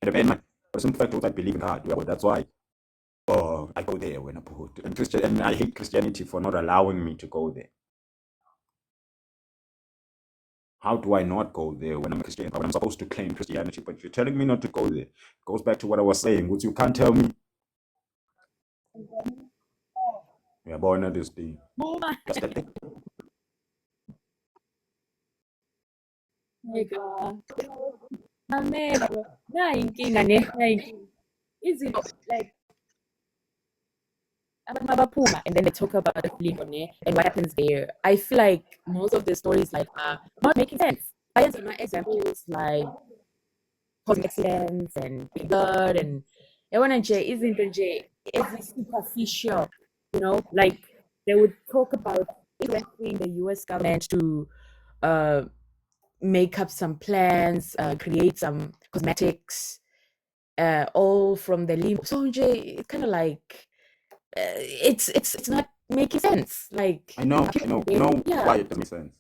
And depend my person fact I believe in God. Yeah, but that's why I go there when I put and Christian and I hate Christianity for not allowing me to go there. How do I not go there when I'm a Christian? But I'm supposed to claim Christianity, but you're telling me not to go there. It goes back to what I was saying, which you can't tell me. Yeah, born at this thing. Just that thing. Amehlo nayinkinga nayinkinga izinto like abantu mabaphuma and then they talk about the film and what happens there. I feel like most of the stories like are not making sense. Bayenza examples like cosmic accidents and big blood and yabona nje izinto nje superficial, you know, like they would talk about influencing the US government to uh make up some plans, create some cosmetics, all from the limb. So it's kind of like it's not making sense. Like I know, I know. You know yeah, why it doesn't make sense.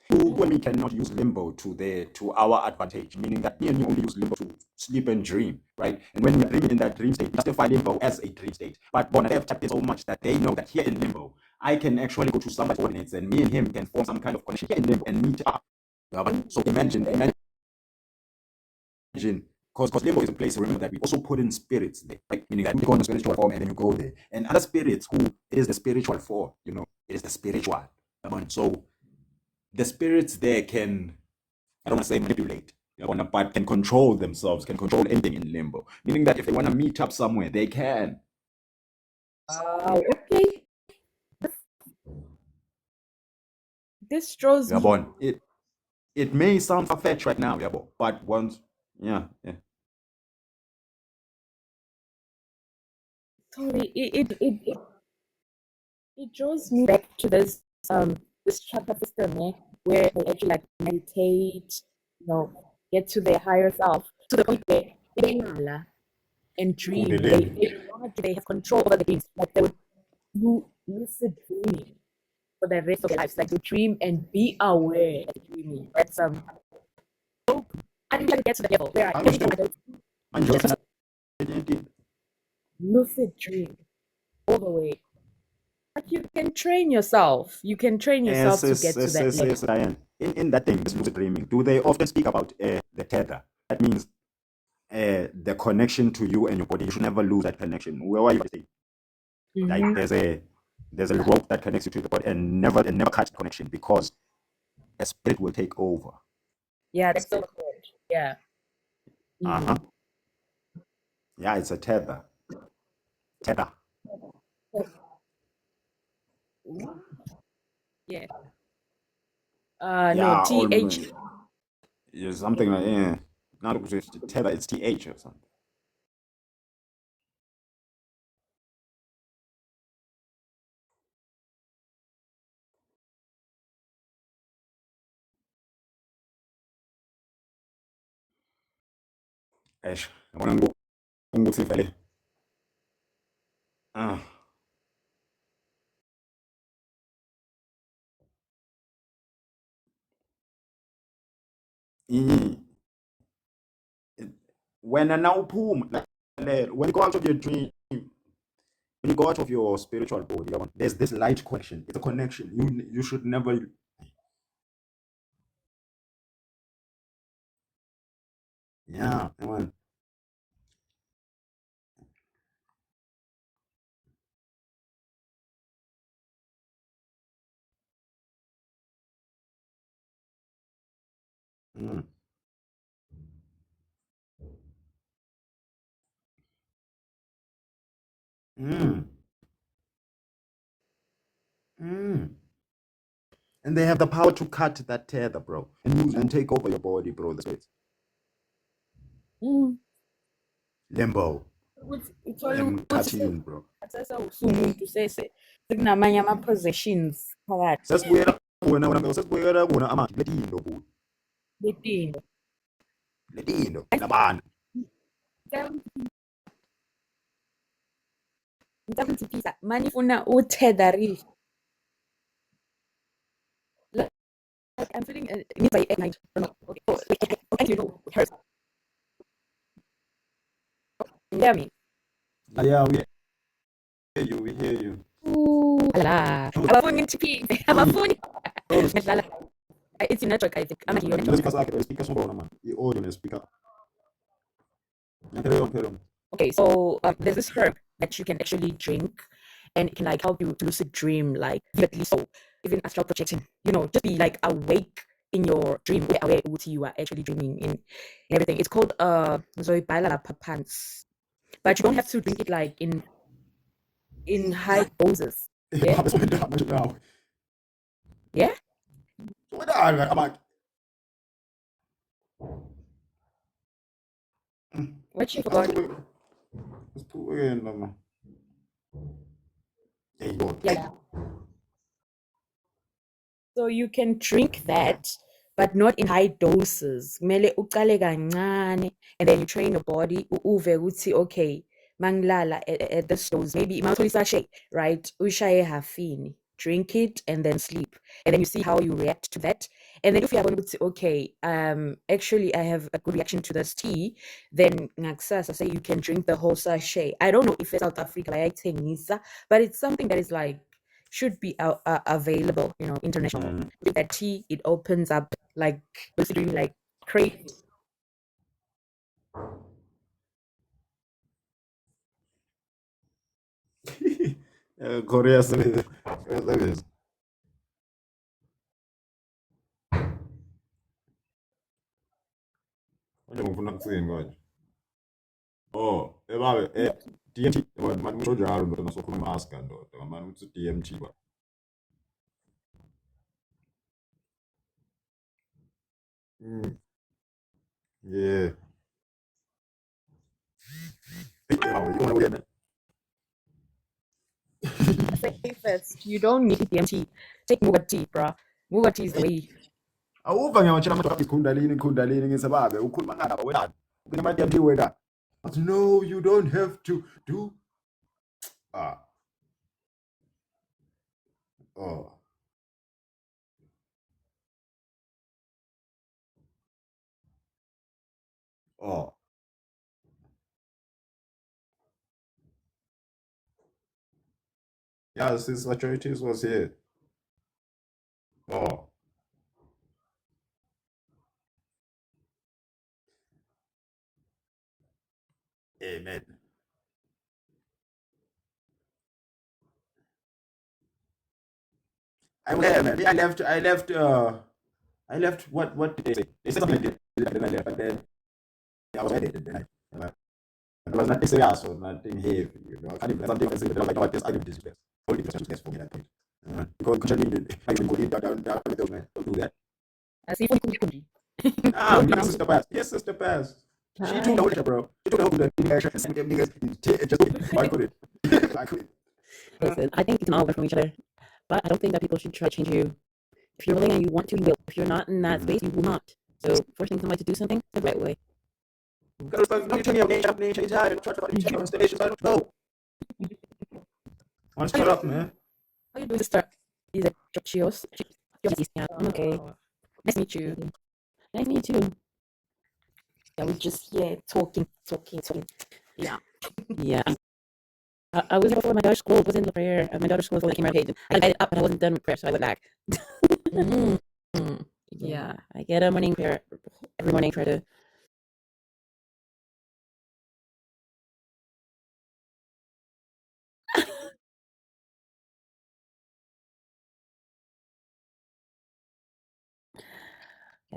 You women cannot use limbo to our advantage, meaning that me and you only use limbo to sleep and dream, right? And when we're dreaming in that dream state, we justify limbo as a dream state. But Bona, they have tapped it so much that they know that here in limbo, I can actually go to somebody's coordinates and me and him can form some kind of connection here in limbo and meet up. Yeah, but so imagine because limbo is a place, remember that we also put in spirits there, right? Meaning that you go in the spiritual form and then you go there. And other spirits who it is the spiritual form, it is the spiritual. So the spirits there can, I don't want to say manipulate, but can control themselves, can control anything in limbo. Meaning that if they want to meet up somewhere, they can. okay. This draws Yeah, me. but it may sound far fetched right now, yeah, but once, yeah, yeah. Sorry, it draws me back to this chakra system, where they actually like meditate, you know, get to their higher self to the point where they lala and dream. They have control over the dreams. Like they would do lucid dreaming for the rest of their lives. Like to dream and be aware that you're dreaming. That's I think I get to the level where I I every was time too. I go I'm just just lucid dream all the way. Like you can train yourself. You can train yourself to get to that level. Diane. In that thing, this lucid dreaming, do they often speak about the tether? That means the connection to you and your body. You should never lose that connection. Where are you saying? Like Mhm. there's a rope that connects you to the body and never cut the connection because a spirit will take over. Yeah, that's so good. Yeah. Uh-huh. Mhm. Yeah, it's a tether. Tether. Yeah. No, Yeah, TH. yeah, something like not just tether, it's TH or something. Eish, yabona ukuthi vele ah i- when now boom when you go out of your dream, when you go out of your spiritual body, there's this light connection. It's a connection. You should never. Yeah, yabona. Mm, mm, mm. And they have the power to cut that tether, bro, and take over your body, bro. That's it. Mm. Limbo. Uthola ukuthi Emkhathini, bro. sesathatha usumuntu sekunamanye ama-possessions phakathi Sesibuyela kuwona amanje letindo buti. betinto. Letindo labantu. Ngicabanga ukuthi Pisa, manifuna uthetherisha. Like I'm feeling nearby at night. Okay. Oh, like, you know, it hurts. hear me? Yeah, we hear you. We hear you. Ooh, la. Abafuni ngichiphile. Abafuni. Ngidlala. It's your network, I think. I'm at your Let's network. speak as I speak as man. The audio speaker. Carry on, carry on. Okay, so there's this herb that you can actually drink, and it can like help you to lucid dream, like vividly. So even astral projecting, just be like awake in your dream, where aware what you are actually dreaming in everything. It's called Zoe Pants, but you don't have to drink it like in high doses. Yeah, That's what that much now. yeah. So what that? I'm like, What you let's forgot? put again, man. There you go. Yeah. So you can drink that, but not in high doses. Kumele uqale kancane, and then you train your body. Uve ukuthi okay, mangilala at this dose. Maybe mawuthola isashe, right? Ushaye hafini. Drink it and then sleep, and then you see how you react to that. And then if you are going to say, okay, actually I have a good reaction to this tea, then ngakusasa say you can drink the whole sachet. I don't know if it's South Africa bayayithengisa, but it's something that is like should be available, international. Mm. With that tea, it opens up like basically like crazy. Korea service. Service. Manje ngifuna kuthini manje? Oh, ebabe, DMT, man kusho njalo ndoda nasokhuluma aska ndoda, ngamani ukuthi DMT ba. Mm. Yeah. Ebabe, you wanna win it? Safest. You don't need DMT. Take Muga tea, bro. Muga tea is the way. Awuva ngiyawatshela amadoda athi Kundalini ngisebabe, ukhuluma ngani aba wena? Uphinda ama-DMT wena. But no, you don't have to do ah. Oh. Oh. Yeah, since Authorities was here. Oh. Amen. Man. I left what did they say? They said something like that, then I left, but then I was ready, then it was nothing serious or nothing heavy, I can't even something I say, but I'm like, no, this argument is useless. Only this is useless for me at that point. Because concerning like when go in down with those men, don't do that. I see kundi kundi. Ah, we got Sister Pass. Yes, Sister Pass. She took the whole shit, bro. She took the whole nigga and sent them niggas just I couldn't. I couldn't. Listen, I think we can all learn from each other, but I don't think that people should try to change you. If you're willing and you want to, you will. If you're not in that space, you will not. So, first thing somebody to do something the right way. Because no, you tell me your name, change hard, and try to find each other stations. I don't know. I shut up, man. How you doing, sister? Is it Chios? Yeah, I'm okay. Nice to meet you. Nice to meet you. Yeah, we just here talking. Yeah. Yeah. I was here before my daughter's school was in the prayer. My daughter's school before I came around. I got up and I wasn't done with prayer, so I went back. Mhm. Yeah, I get a morning prayer every morning. Try to.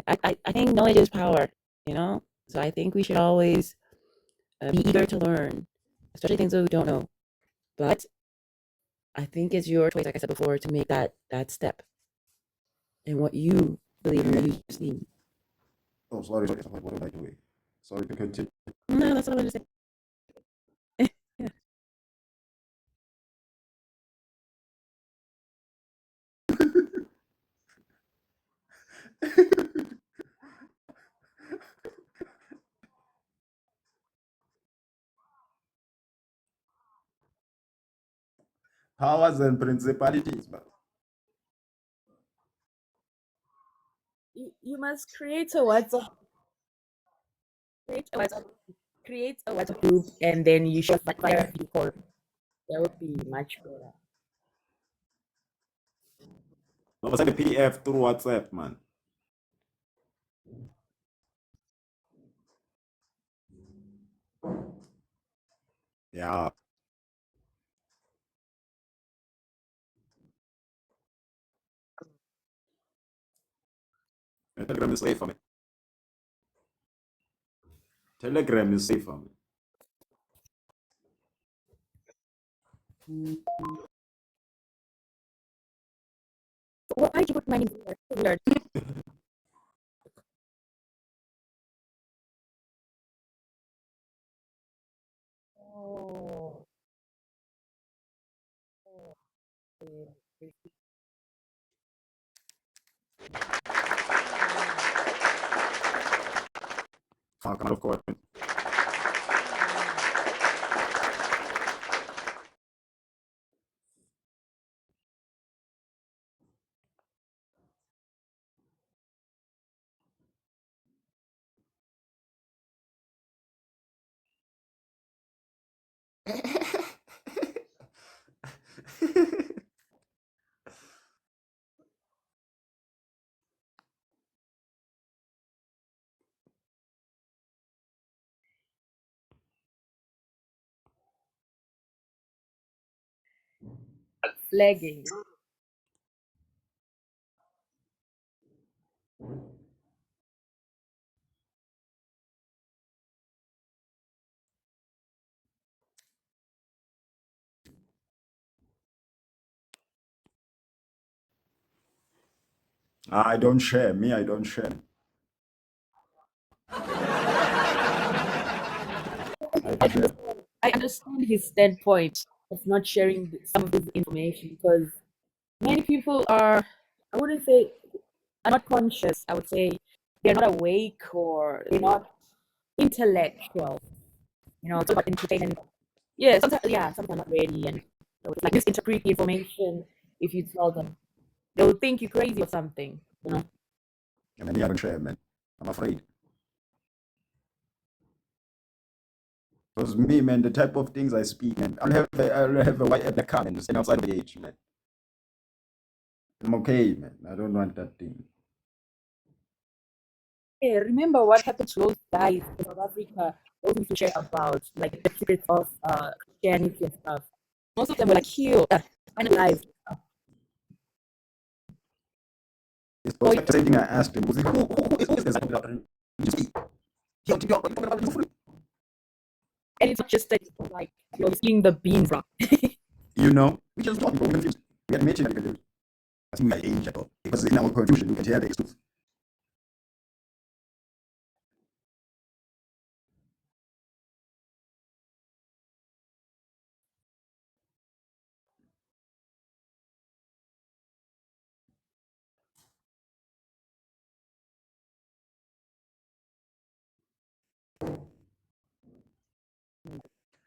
I think knowledge is power. You know, so I think we should always be eager to learn, especially things that we don't know. But I think it's your choice, like I said before, to make that step in what you believe in, what you see. Oh, sorry. What am I doing? Sorry, to continue. No, that's what I wanted to say. Yeah. Powers and principalities, but You must create a WhatsApp. Create a WhatsApp. Create a WhatsApp group and then you share via video call. That would be much better. No, but send a PDF through WhatsApp, man. Yeah. Telegram is safe for me. Telegram is safe for me. Why did you put my name there? Weird. Oh, okay. Fuck, man, of course. Flagging. I don't share. Me, I don't share. I I don't share. understand, I understand his standpoint of not sharing some of this information because many people are, I wouldn't say, are not conscious. I would say they're not awake or they're not intellectual. It's about entertainment. Sometimes they're not ready and it's like misinterpret the information if you tell them. They'll think you're crazy or something. I mean, me, I don't share, man. I'm afraid. Because me, man, the type of things I speak, man, I'll have a white at the car and stand outside of the age, man. I'm okay, man. I don't want that thing. Hey, remember what happened to those guys in South Africa? Those used to share about like the secrets of Christianity and stuff. Most of them were like killed, alive. It's So, goes back to the same thing I asked him. Was it, who is this? You speak. You're talking about this. and it's not just that like you're seeing the beans wrong. You know, we just talking, bro. We confused. We had mentioned that I think my age at all. Because in our confusion, we can hear the truth.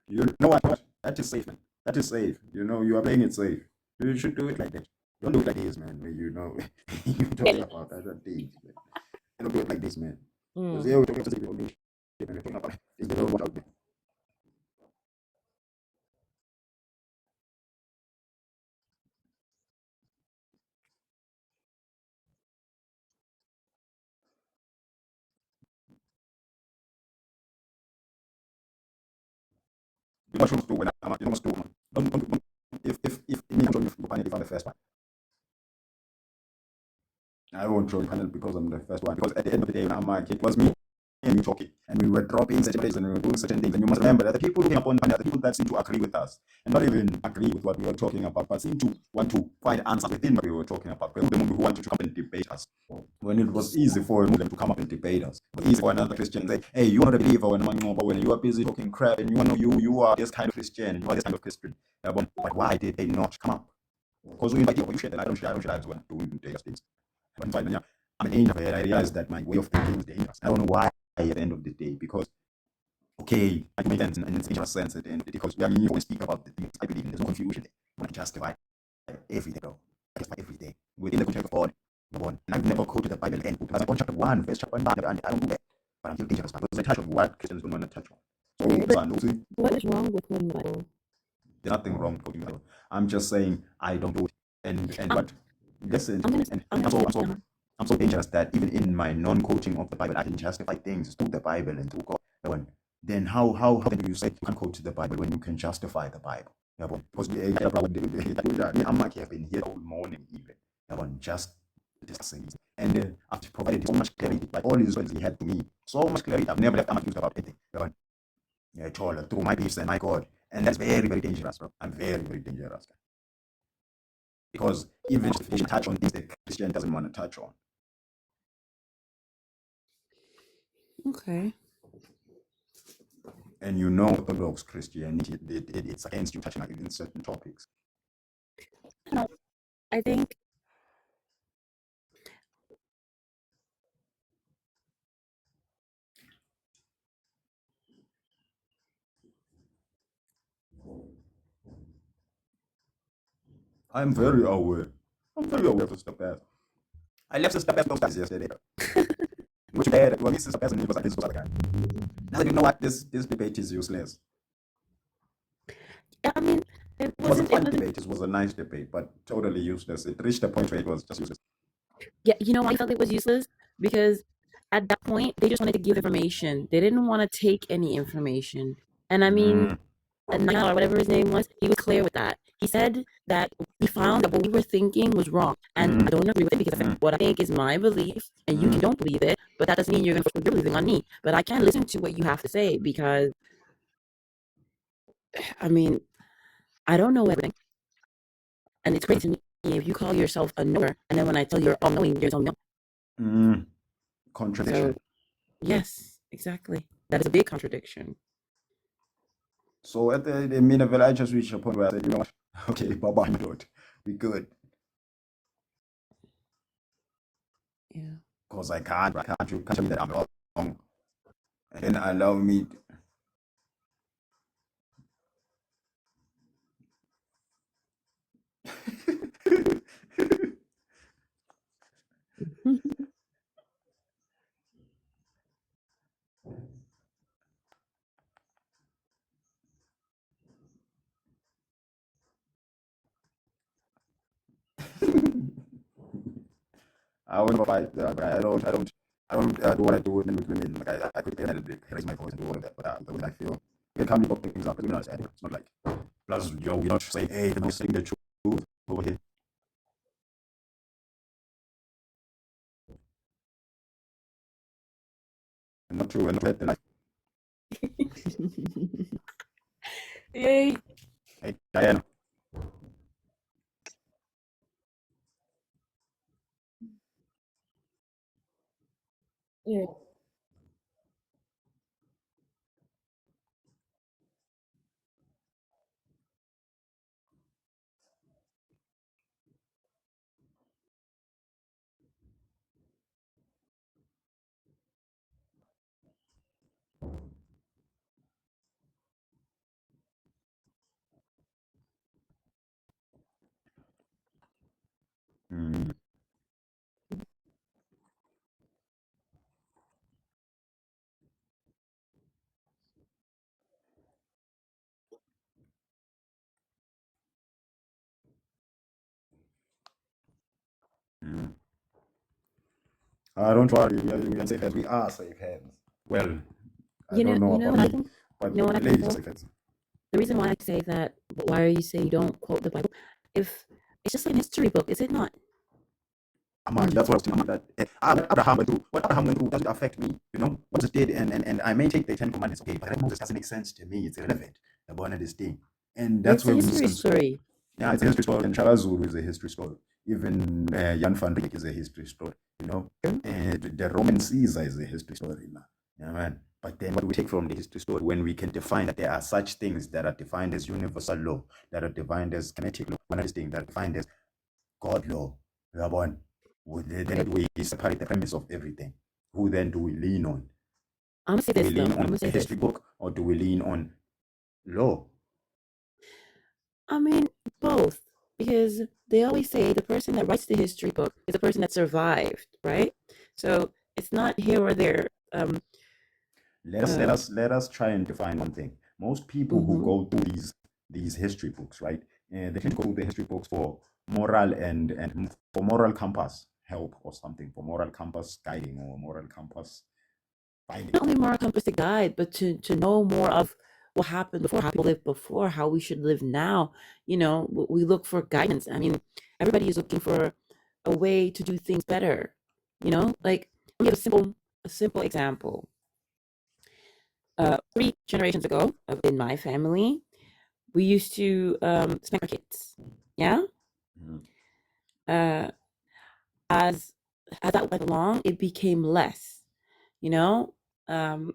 You know what? That is safe, man. That is safe. You know, you are playing it safe. You should do it like that. Don't do it like this, man. Where you know, you're talking about other things, man. Don't do it like this, man. Because Mm. here we're talking to people, and we're talking about things they don't want out there. You must do when I'm, you must do. Don't, if me, I'm showing you if I'm the first one. I won't show you panel because I'm the first one. Because at the end of the day, when I'm like, it was me and you talking, and we were dropping certain places and we were doing certain things. And you must remember that the people who came upon the panel are the people that seem to agree with us, and not even agree with what we were talking about, but seem to want to find answers within what we were talking about. Who who wanted to come and debate us. When it was easy for a Muslim to come up and debate us, it was easy for another Christian to say, "Hey, you are not a believer but when you are busy talking crap and you know you are this kind of Christian, you are this kind of Christian." But why did they not come up? Because we invite you, you share that I don't share as well. Doing dangerous things. But finally, yeah, I'm an angel. I realized that my way of thinking is dangerous. I don't know why at the end of the day, because okay, I can make sense and it's dangerous sense at the end because I mean you always speak about the things I believe in. There's no confusion there. When I justify every day, bro. I justify every day within the context of God. Number one. And I've never quoted the Bible again. Because I chapter 1, verse chapter 1, I don't do that. But I'm still dangerous because I touch on what Christians don't want to touch on. What is wrong with quoting the Bible? There's nothing wrong with quoting the Bible. I'm just saying I don't do it. And I'm, what? Listen, I'm gonna and I'm I'm gonna say I'm so dangerous that even in my non-quoting of the Bible, I can justify things through the Bible and through God. Then how then do you say you can quote the Bible when you can justify the Bible? Yeah, because I'm not have been here all morning even. Yeah, just discussing it. And I've provided so much clarity, like all these words he had to me, so much clarity. I've never left accused about anything. Yeah, at all, through my beliefs and my God. And that's very, very dangerous, bro. I'm very, very dangerous. Because even if you touch on things that Christian doesn't want to touch on. okay. And you know Orthodox Christianity, it's against you touching in certain topics. No, I think I'm very aware. I'm very aware of Sister Paz. I left Sister Paz those guys yesterday. Which you had, well, Sister Paz and it was like this other guy. Now you know what? This debate is useless. I mean It was a fun debate. It was a nice debate, but totally useless. It reached a point where it was just useless. Yeah, you know why I felt it was useless? Because at that point they just wanted to give information. They didn't want to take any information. And I mean, or whatever his name was, he was clear with that. He said that we found that what we were thinking was wrong. And I don't agree with it because what I think is my belief and you don't believe it, but that doesn't mean you're going to force your believing on me. But I can't listen to what you have to say because, I mean, I don't know everything. And it's crazy to me if you call yourself a knower and then when I tell you you're all knowing, you're all no. Contradiction. So, yes, exactly. That is a big contradiction. So at the middle, I just reached a point where I said, you know what? Okay, bye-bye, my lord. We good. Yeah. Because I can't you can't tell me that I'm wrong. And then allow me I will never fight. I don't do what I do with women. Like I could raise my voice and do all of that, but the way I feel, it can't be both things up. Because we're not, it's not like, plus, yo, we're not saying, hey, we're not saying the truth over here. And not true, and not the life. Yay. Hey, Diana. Yeah. Mm, mm. Don't worry, we are safe hands. We are safe hands. Well, I don't know You know about what I me, think? but You know what the I think ladies are though? safe hands. The reason why I say that, why are you saying you don't quote the Bible? If it's just like a history book, is it not? That's what I was saying. Abraham went through. What Abraham went through doesn't affect me. You know what Moses did, and I may take the Ten Commandments, okay, but Moses doesn't make sense to me. It's irrelevant about this thing, and that's It's a where we history listen. story. Yeah, it's a history story, and Shalazuru is a history story. Even Jan van Rieck is a history story. You know, and the Roman Caesar is a history story now. Yeah, man. But then, what do we take from the history story when we can define that there are such things that are defined as universal law, that are defined as kinetic law, one of these things that are defined as God law? We are born. Then we separate the premise of everything. Who then do we lean on? I'm gonna say Do we this though. lean I'm gonna on a say this. history book or do we lean on law? I mean, both. Because they always say the person that writes the history book is the person that survived, right? So it's not here or there. Let us try and define one thing. Most people who Mm-hmm. go through these history books, right? And they tend to go through the history books for moral and for moral compass help or something, for moral compass guiding or moral compass finding. Not only moral compass to guide, but to know more of what happened before, how people lived before, how we should live now. We look for guidance. I mean, everybody is looking for a way to do things better. Like, let me give a simple example. 3 generations ago, in my family, we used to spank our kids. Yeah. Mhm. Uh, as that went along, it became less. You know, um,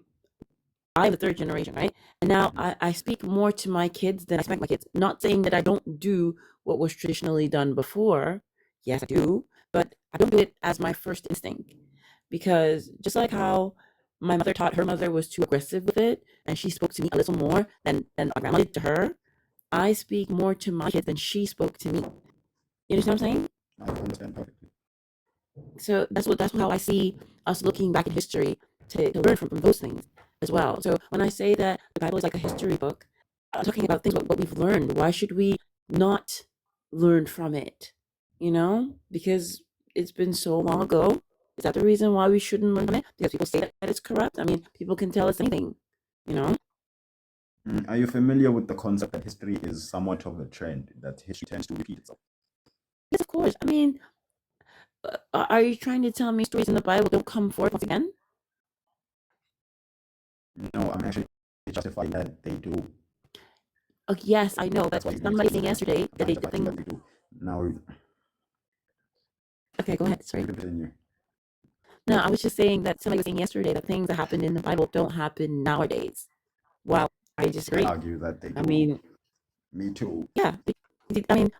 I'm the third generation, right? And now Mhm. I speak more to my kids than I spank my kids. Not saying that I don't do what was traditionally done before. Yes, I do, but I don't do it as my first instinct. Because just like how my mother taught her mother was too aggressive with it, and she spoke to me a little more than my grandma did to her, I speak more to my kids than she spoke to me. You understand what I'm saying? I understand perfectly. So that's how I see us looking back in history to learn from those things as well. So when I say that the Bible is like a history book, I'm talking about things what we've learned. Why should we not learn from it? Because it's been so long ago. Is that the reason why we shouldn't learn from it? Because people say that it's corrupt. I mean, people can tell us anything. You know? Are you familiar with the concept that history is somewhat of a trend, that history tends to repeat itself? Yes, of course. I mean, are you trying to tell me stories in the Bible don't come forth once again? No, I'm actually justifying that they do. Oh, yes, I know, but That's why you need somebody to saying yesterday that find they the did fact that things. they do. Now you Okay, go ahead. Sorry. can continue. No, I was just saying that somebody was saying yesterday that things that happened in the Bible don't happen nowadays. Well, I I disagree. argue that they I do. mean, Me too. yeah, I mean,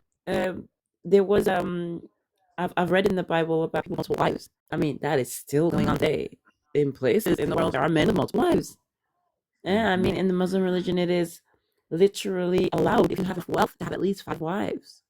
there was I've read in the Bible about people with multiple wives. I mean, that is still going on today. In places in the world, there are men with multiple wives. Yeah, I Mhm. mean, in the Muslim religion, it is literally allowed if you have wealth to have at least 5 wives.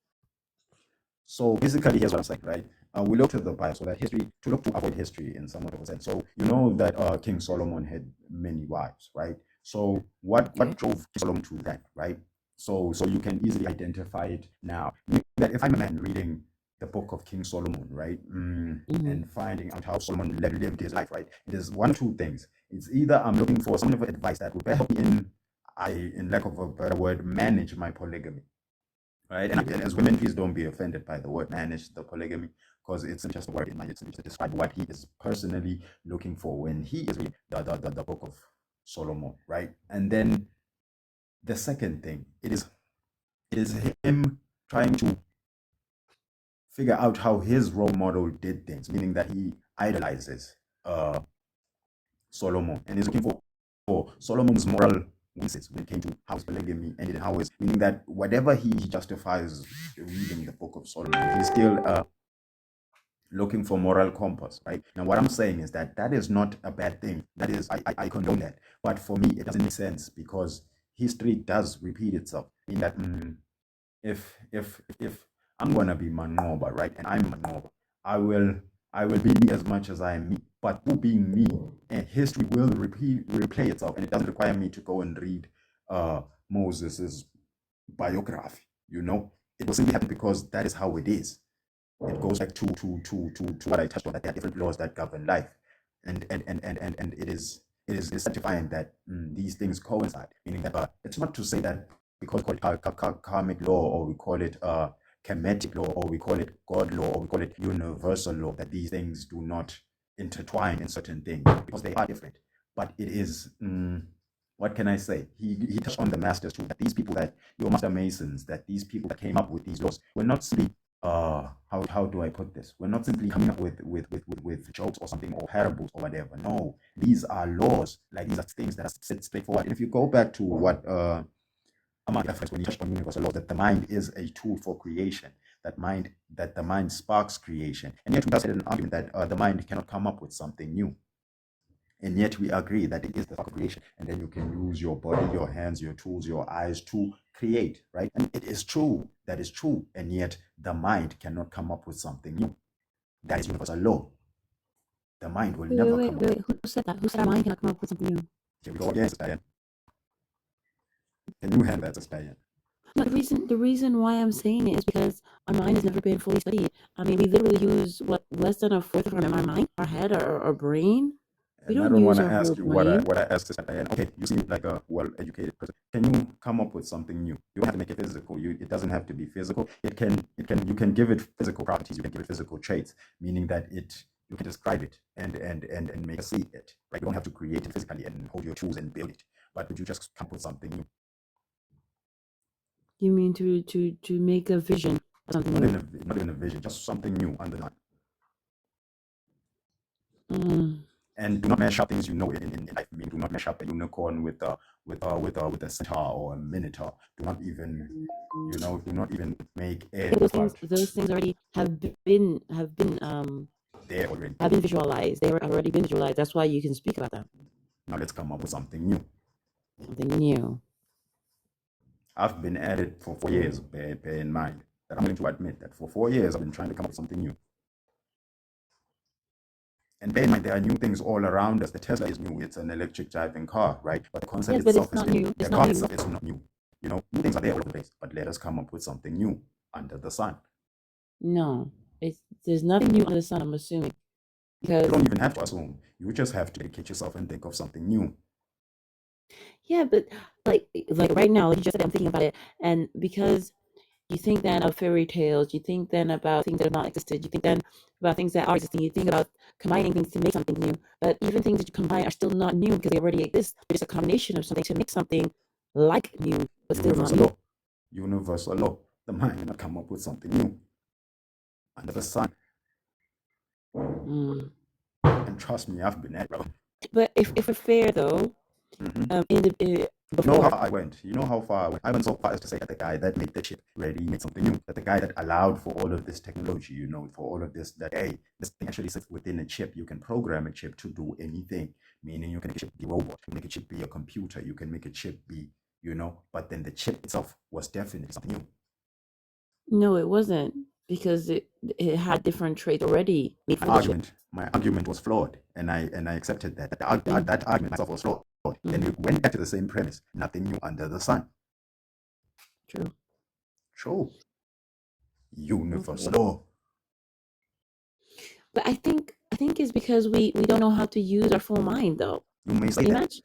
So basically, here's what I'm saying, right? We look to the Bible, so that history, to look to avoid history in somewhat of a sense. So you know that King Solomon had many wives, right? So what Okay. drove King Solomon to that, right? So you can easily identify it now. Meaning that if I'm a man reading the book of King Solomon, right, Mm-hmm. and finding out how Solomon lived his life, right, it is one of two things. It's either I'm looking for some of advice that would help me in lack of a better word, manage my polygamy, right? And as women, please don't be offended by the word manage the polygamy, because it's just a word in mind. It's to describe what he is personally looking for when he is reading the book of Solomon, right? And then the second thing, it is him trying to figure out how his role model did things, meaning that he idolizes uh, Solomon and is looking for Solomon's moral weaknesses when it came to how his polygamy ended and how his, meaning that whatever he justifies reading the book of Solomon, he's still looking for moral compass, right? Now, what I'm saying is that that is not a bad thing. That is, I condone that. But for me, it doesn't make sense because history does repeat itself. In that, if I'm gonna be Mangoba, right, and I'm Mangoba, I will I will be me as much as I am me. But who being me, and history will replay itself, and it doesn't require me to go and read Moses's biography. It will simply happen because that is how it is. It goes back to what I touched on, that there are different laws that govern life, and it is certifying that these things coincide, meaning that it's not to say that because we call it karmic law, or we call it kemetic law, or we call it God law, or we call it universal law, that these things do not intertwine in certain things because they are different. But it is what can I say? He touched on the masters too, that these people, that your master masons, that these people that came up with these laws were not simply how do I put this? We're not simply coming up with jokes or something, or parables or whatever. No, these are laws. Like, these are things that are set straightforward. And if you go back to what Among reference when he touched on universal law, that the mind is a tool for creation, that the mind sparks creation, and yet we just had an argument that the mind cannot come up with something new. And yet we agree that it is the spark of creation, and then you can use your body, your hands, your tools, your eyes to create, right? And it is true, that is true, and yet the mind cannot come up with something new. That is universal law. The mind will Wait, wait, never wait, come up. wait. Who said that? Who said our mind cannot come up with something new? Here we go again, Sister Diane. Can you handle that, Sister Diane? No, the reason why I'm saying it is because our mind has never been fully studied. I mean, we literally use what less than a fourth of our mind, our head, our brain. We And I don't don't want use to our whole ask you what brain. I asked Sister Diane. Okay, you seem like a well-educated person. Can you come up with something new? You don't have to make it physical. It doesn't have to be physical. You can give it physical properties. You can give it physical traits, meaning that you can describe it and make us see it. Right? You don't have to create it physically and hold your tools and build it. But would you just come up with something new? You mean to make a vision of something Not new? in a not in a vision, just something new under the sun. Mm. And do not mash up things you know in life. I mean, do not mash up a unicorn with a centaur or a minotaur. Do not even do not even make Yeah, it about those things already there already. have been visualized. They were already been visualized. That's why you can speak about them. Now let's come up with something new. Something new. I've been at it for 4 years. Bear in mind that I'm willing to admit that for 4 years I've been trying to come up with something new. And bear in mind, there are new things all around us. The Tesla is new; it's an electric driving car, right? But the concept Yes, but itself it's has not been new. the It's not car new. itself is not new. New things are there all over the place. But let us come up with something new under the sun. No, there's nothing new under the sun. I'm assuming You because don't even have to assume. You just have to dedicate yourself and think of something new. yeah, but like right now, like you just said, I'm thinking about it, and because you think then of fairy tales, you think then about things that have not existed, you think then about things that are existing, you think about combining things to make something new. But even things that you combine are still not new because they already exist. They're just a combination of something to make something like new, but still not Universal new. law. Universal law. The mind cannot come up with something new under the sun. Mm. And trust me, I've been at it, bro. But if we're fair though, Hmm. in the You know how before, I went. You know how far I went. I went so far as to say that the guy that made the chip ready made something new. That the guy that allowed for all of this technology, for all of this, that hey, this thing actually sits within a chip. You can program a chip to do anything. Meaning you can make a chip be a robot, you can make a chip be a computer, you can make a chip be, but then the chip itself was definitely something new. no, it wasn't because it had different traits already made My for the chip. argument was flawed, and I accepted that Mm, that argument myself was flawed. Then mm, we went back to the same premise: nothing new under the sun. true. True, universal Okay. law. But I think it's because we don't know how to use our full mind though. You may say that, Imagine,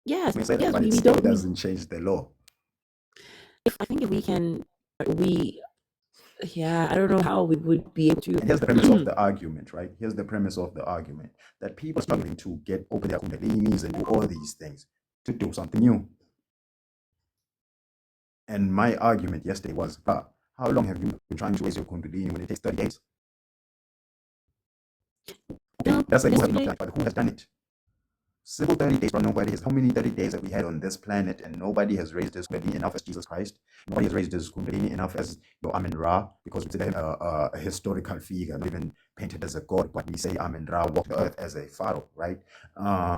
yes, you may say that, yes, but it we still don't. We doesn't change the law. if I think if we can, we yeah, I don't know how we would be able And here's the premise of to. the argument, right? Here's the premise of the argument that people are struggling to get open their kundalinis and do all these things to do something new. And my argument yesterday was, how long have you been trying to raise your kundalini when it takes 30 days? Okay, No, let's say you have not yesterday. done it, but who has done it? Simple 30 days, but nobody has. How many 30 days have we had on this planet and nobody has raised his kundalini enough as Jesus Christ? Nobody has raised his kundalini enough as your Amin Ra, because we consider him a historical figure, not even painted as a god, but we say Amin Ra walked the earth as a pharaoh, right?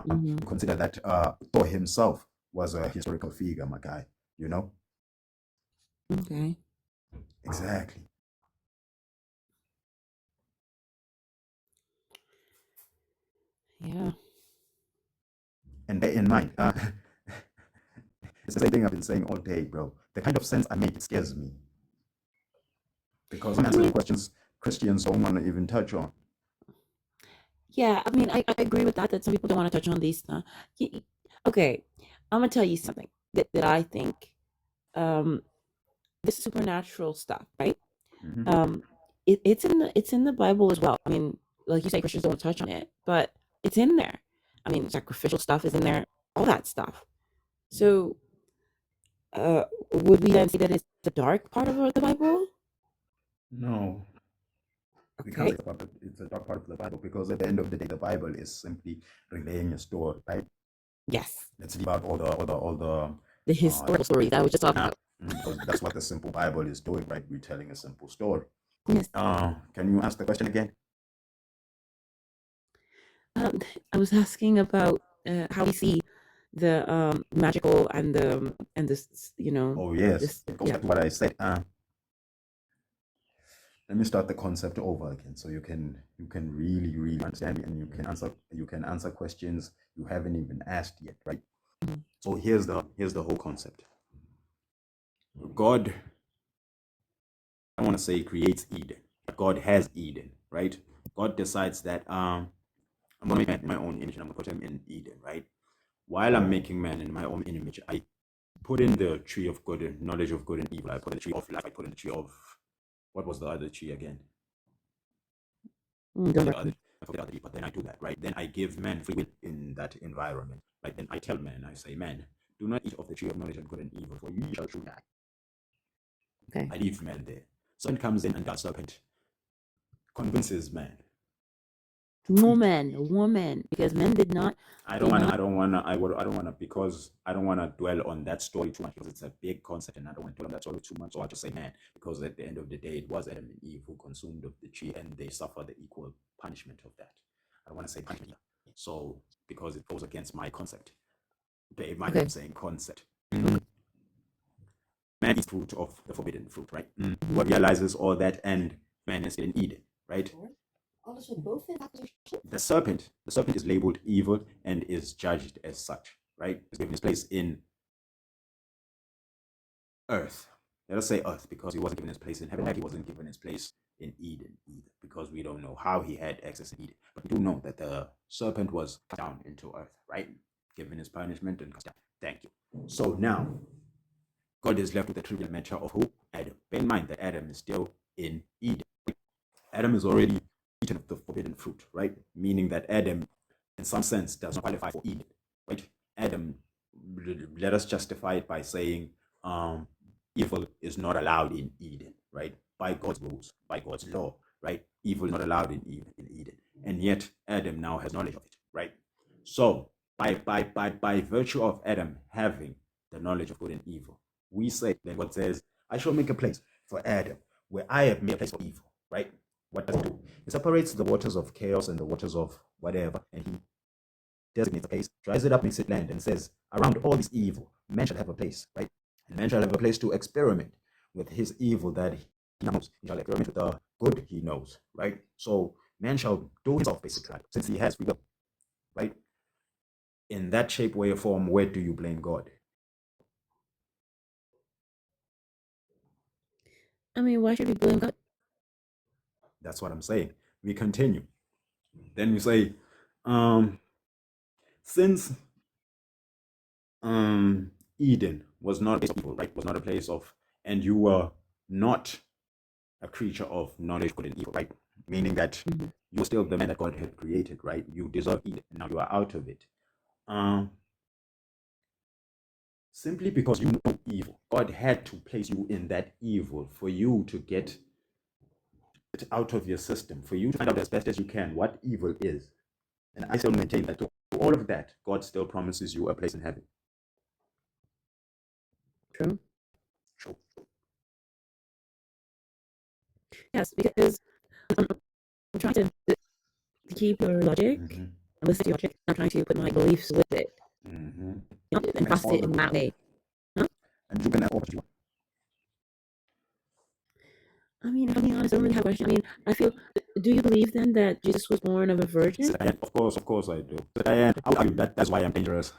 Hmm. We consider that Thor himself was a historical figure, my guy, you know? Okay. Exactly. Yeah. And bear in mind, it's the same thing I've been saying all day, bro. The kind of sense I make, it scares me because I'm I answering mean, questions Christians don't want to even touch on. yeah. I mean, I agree with that. That some people don't want to touch on these. Okay, I'm gonna tell you something that I think. Um, this supernatural stuff, right? Hmm. Um, it's in the Bible as well. I mean, like you say, Christians don't touch on it, but it's in there. I mean, sacrificial stuff is in there, all that stuff. So, uh, would we then say that it's the dark part of the Bible? No, we can't say Okay. it's a dark part of the Bible because at the end of the day, the Bible is simply relaying a story, right? Yes. Let's leave out all the The uh, historical stories that I was just talking yeah, about. because that's what the simple Bible is doing, right? We're telling a simple story. Yes. Can you ask the question again? Um, I was asking about how we see the magical and this, Oh yes, this, it goes yeah. back to what I said. Let me start the concept over again, so you can really understand me, and you can answer questions you haven't even asked yet, right? Mhm. So here's the whole concept. God, I want to say creates Eden, but God has Eden, right? God decides that I'm gonna make man in my own image and I'm gonna put him in Eden, right? While I'm making man in my own image, I put in the tree of good and knowledge of good and evil. I put in the tree of life. I put in the tree of what was the other tree again? Don't The worry. other, I forget the other tree, but then I do that, right? Then I give man free will in that environment, right? Then I tell man, I say, man, do not eat of the tree of knowledge of good and evil, for you shall surely die. Okay. I leave man there. Serpent comes in and God's serpent convinces man to eat. Woman, because men did not. I Did not. don't wanna, because I don't wanna dwell on that story too much because it's a big concept and I don't want to dwell on that story too much. So I'll just say, man, because at the end of the day, it was Adam and Eve who consumed of the tree and they suffer the equal punishment of that. I don't want to say punishment here. So because it goes against my concept. They might Okay. be saying concept. Man eats fruit of the forbidden fruit, right? What realizes all that and man is still in Eden, right? The serpent is labeled evil and is judged as such, right? It's given his place in earth. Let us say earth because he wasn't given his place in heaven, like he wasn't given his place in Eden either, because we don't know how he had access in Eden. But we do know that the serpent was cast down into earth, right? Given his punishment and cast down. Thank you. So now God is left with the trivial matter of who? Adam. Bear in mind that Adam is still in Eden. Adam is already eaten of the forbidden fruit, right? Meaning that Adam, in some sense, does not qualify for Eden, right? Adam, let us justify it by saying evil is not allowed in Eden, right? By God's rules, by God's law, right? Evil is not allowed in Eden. And yet Adam now has knowledge of it, right? So by virtue of Adam having the knowledge of good and evil, we say that God says, I shall make a place for Adam where I have made a place for evil, right? What does it do? It separates the waters of chaos and the waters of whatever, and he designates a place, dries it up, makes it land, and says, around all this evil, man shall have a place, right? And man shall have a place to experiment with his evil that he knows. He shall experiment with the good he knows, right? So man shall do himself, basically, right? Since he has free will, right? In that shape, way, or form, where do you blame God? I mean, why should we blame God? That's what I'm saying. We continue. Then we say, um, since Eden was not a place of evil, right? Was not a place of, and you were not a creature of knowledge, good and evil, right? Meaning that you're still the man that God had created, right? You deserve Eden, and now you are out of it. Simply because you know evil, God had to place you in that evil for you to get it out of your system, for you to find out as best as you can what evil is. And I still maintain that to all of that, God still promises you a place in heaven. True. True. Yes, because I'm trying to keep your logic and listen to your logic. I'm trying to put my beliefs with it, And and process it in that way. Huh? And you can have all what you want. I mean, if I'm being honest, I don't really have a question. I mean, I feel. Do you believe then that Jesus was born of a virgin? Of course I do. Diane, I'll argue that's why I'm dangerous.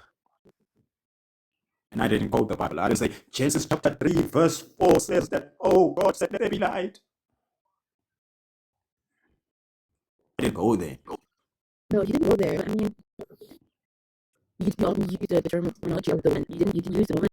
And I didn't quote the Bible. I didn't say Genesis chapter 3, verse 4 says that, oh, God said, let there be light. I didn't go there. No, you didn't go there. I mean, you used the terminology of the woman. You didn't use the woman